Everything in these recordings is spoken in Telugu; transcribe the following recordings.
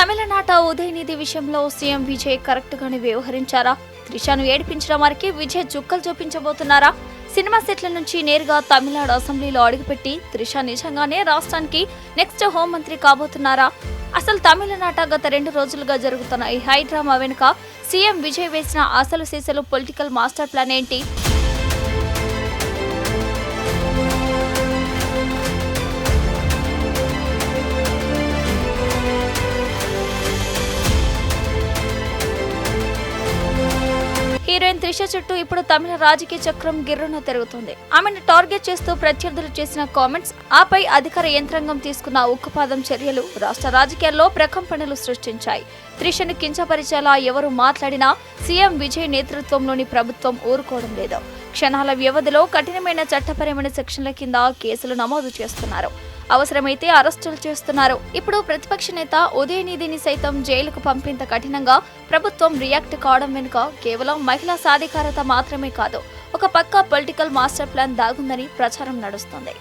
తమిళనాట ఉదయనిధి విషయంలో సీఎం విజయ్ కరెక్ట్ గానే వ్యవహరించారా? త్రిషను ఏడిపించడం వరకే విజయ్ చుక్కలు చూపించబోతున్నారా? సినిమా సెట్ల నుంచి నేరుగా తమిళనాడు అసెంబ్లీలో అడుగుపెట్టి త్రిష నిజంగానే రాష్ట్రానికి నెక్స్ట్ హోంమంత్రి కాబోతున్నారా? అసలు తమిళనాట గత 2 రోజులుగా జరుగుతున్న ఈ హై డ్రామా వెనుక సీఎం విజయ్ వేసిన అసలు సీసలు పొలిటికల్ మాస్టర్ ప్లాన్ ఏంటి? హీరోయిన్ త్రిష చుట్టూ ఇప్పుడు తమిళ రాజకీయ చక్రం గిర్రున తిరుగుతుంది. ఆమెను టార్గెట్ చేస్తూ ప్రత్యర్థులు చేసిన కామెంట్స్, ఆపై అధికార యంత్రాంగం తీసుకున్న ఉక్కుపాదం చర్యలు రాష్ట్ర రాజకీయాల్లో ప్రకంపనలు సృష్టించాయి. త్రిషను కించపరిచేలా ఎవరు మాట్లాడినా సీఎం విజయ్ నేతృత్వంలోని ప్రభుత్వం ఊరుకోవడం లేదు. క్షణాల వ్యవధిలో కఠినమైన చట్టపరమైన సెక్షన్ల కింద కేసులు నమోదు చేస్తున్నారు. అవసరమైతే అరెస్టులు చేస్తున్నారు. ఇప్పుడు ప్రతిపక్ష నేత ఉదయనిధిని సైతం జైలుకు పంపేంత కఠినంగా ప్రభుత్వం రియాక్ట్ కావడం వెనుక కేవలం మహిళా సాధికారత మాత్రమే కాదు, ఒక పక్కా పొలిటికల్ మాస్టర్ ప్లాన్ దాగుందని ప్రచారం నడుస్తుంది.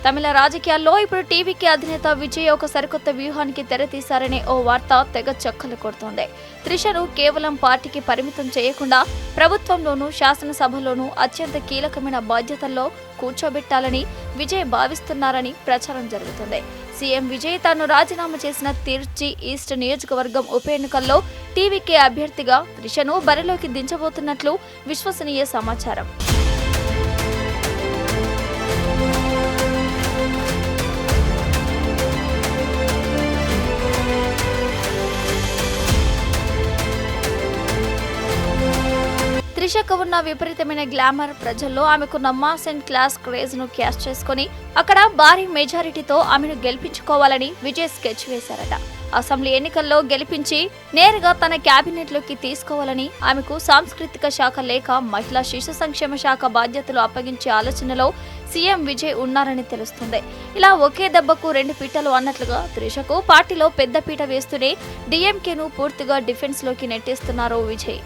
తమిళ రాజకీయాల్లో ఇప్పుడు టీవీకి అధినేత విజయ్ ఒక సరికొత్త వ్యూహానికి తెరతీశారనే ఓ వార్త తెగ చక్కలు కొడుతోంది. త్రిషను కేవలం పార్టీకి పరిమితం చేయకుండా ప్రభుత్వంలోనూ శాసనసభలోనూ అత్యంత కీలకమైన బాధ్యతల్లో కూర్చోబెట్టాలని విజయ్ భావిస్తున్నారని ప్రచారం జరుగుతుంది. సీఎం విజయ్ తాను రాజీనామా చేసిన తిరుచి ఈస్ట్ నియోజకవర్గం ఉప ఎన్నికల్లో టీవీకే అభ్యర్థిగా త్రిషను బరిలోకి దించబోతున్నట్లు విశ్వసనీయ సమాచారం. త్రిషకు ఉన్న విపరీతమైన గ్లామర్, ప్రజల్లో ఆమెకున్న మాస్ అండ్ క్లాస్ క్రేజ్ ను క్యాష్ చేసుకుని అక్కడ భారీ మెజారిటీతో ఆమెను గెలిపించుకోవాలని విజయ్ స్కెచ్ వేశారట. అసెంబ్లీ ఎన్నికల్లో గెలిపించి నేరుగా తన క్యాబినెట్ లోకి తీసుకోవాలని, ఆమెకు సాంస్కృతిక శాఖ లేక మహిళా శిశు సంక్షేమ శాఖ బాధ్యతలు అప్పగించే ఆలోచనలో సీఎం విజయ్ ఉన్నారని తెలుస్తుంది. ఇలా ఒకే దెబ్బకు 2 పీటలు అన్నట్లుగా త్రిషకు పార్టీలో పెద్ద పీట వేస్తూనే డీఎంకేను పూర్తిగా డిఫెన్స్ లోకి నెట్టేస్తున్నారు విజయ్.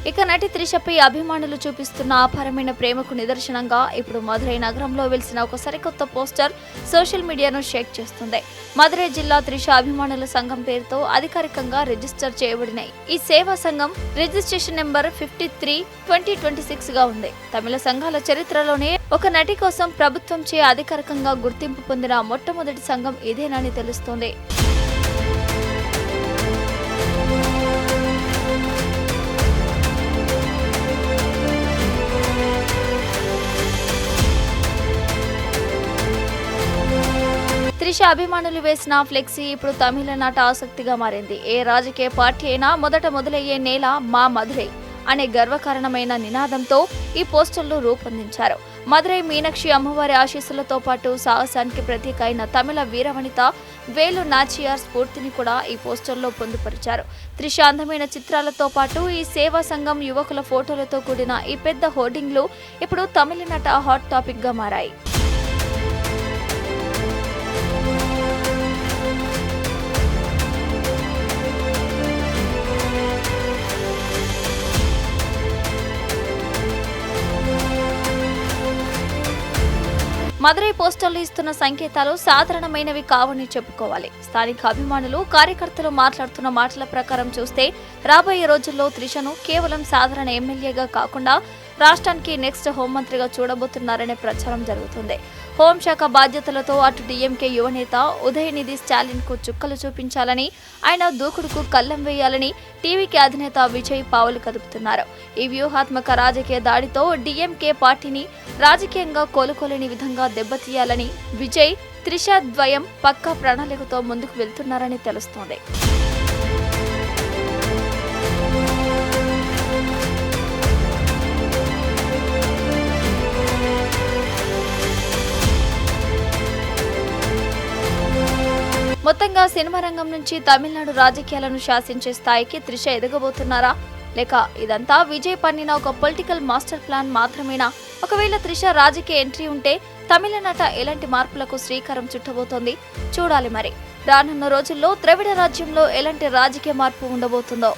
ఇక నటి త్రిషపై అభిమానులు చూపిస్తున్న అపారమైన ప్రేమకు నిదర్శనంగా ఇప్పుడు మదురై నగరంలో వెలిసిన ఒక సరికొత్త పోస్టర్ సోషల్ మీడియాను షేక్ చేస్తుంది. మదురై జిల్లా త్రిష అభిమానుల సంఘం పేరుతో అధికారికంగా రిజిస్టర్ చేయబడిన ఈ సేవా సంఘం రిజిస్ట్రేషన్ నెంబర్ 53/2026 గా ఉంది. తమిళ సంఘాల చరిత్రలోనే ఒక నటి కోసం ప్రభుత్వంచే అధికారికంగా గుర్తింపు పొందిన మొట్టమొదటి సంఘం ఇదేనని తెలుస్తోంది. త్రిష అభిమానులు వేసిన ఫ్లెక్సీ ఇప్పుడు తమిళనాట ఆసక్తిగా మారింది. ఏ రాజకీయ పార్టీ అయినా మొదట మొదలయ్యే నేల మా మదురై అనే గర్వకారణమైన నినాదంతో ఈ పోస్టర్లు రూపొందించారు. మదురై మీనాక్షి అమ్మవారి ఆశీస్సులతో పాటు సాహసానికి ప్రతీక అయిన తమిళ వీరవనిత వేలు నాచియార్ స్ఫూర్తిని కూడా ఈ పోస్టర్లో పొందుపరిచారు. త్రిష అందమైన చిత్రాలతో పాటు ఈ సేవా సంఘం యువకుల ఫోటోలతో కూడిన ఈ పెద్ద హోర్డింగ్లు ఇప్పుడు తమిళనాట హాట్ టాపిక్ గా మారాయి. మదురై పోస్టర్లు ఇస్తున్న సంకేతాలు సాధారణమైనవి కావని చెప్పుకోవాలి. స్థానిక అభిమానులు, కార్యకర్తలు మాట్లాడుతున్న మాటల ప్రకారం చూస్తే రాబోయే రోజుల్లో త్రిషను కేవలం సాధారణ ఎమ్మెల్యేగా కాకుండా రాష్ట్రానికి నెక్స్ట్ హోంమంత్రిగా చూడబోతున్నారనే ప్రచారం జరుగుతుంది. హోంశాఖ బాధ్యతలతో అటు డీఎంకే యువనేత ఉదయనిధి స్టాలిన్ కు చుక్కలు చూపించాలని, ఆయన దూకుడుకు కళ్లెం వేయాలని టీవీకి అధినేత విజయ్ పావులు కదుపుతున్నారు. ఈ వ్యూహాత్మక రాజకీయ దాడితో డీఎంకే పార్టీని రాజకీయంగా కోలుకోలేని విధంగా దెబ్బతీయాలని విజయ్, త్రిష ద్వయం పక్కా ప్రణాళికతో ముందుకు వెళ్తున్నారని తెలుస్తోంది. మొత్తంగా సినిమా రంగం నుంచి తమిళనాడు రాజకీయాలను శాసించే స్థాయికి త్రిష ఎదగబోతున్నారా, లేక ఇదంతా విజయ్ పన్నిన ఒక పొలిటికల్ మాస్టర్ ప్లాన్ మాత్రమేనా? ఒకవేళ త్రిష రాజకీయ ఎంట్రీ ఉంటే తమిళ నట ఎలాంటి మార్పులకు శ్రీకారం చుట్టబోతోంది చూడాలి. మరి రానున్న రోజుల్లో ద్రవిడ రాజ్యంలో ఎలాంటి రాజకీయ మార్పు ఉండబోతుందో.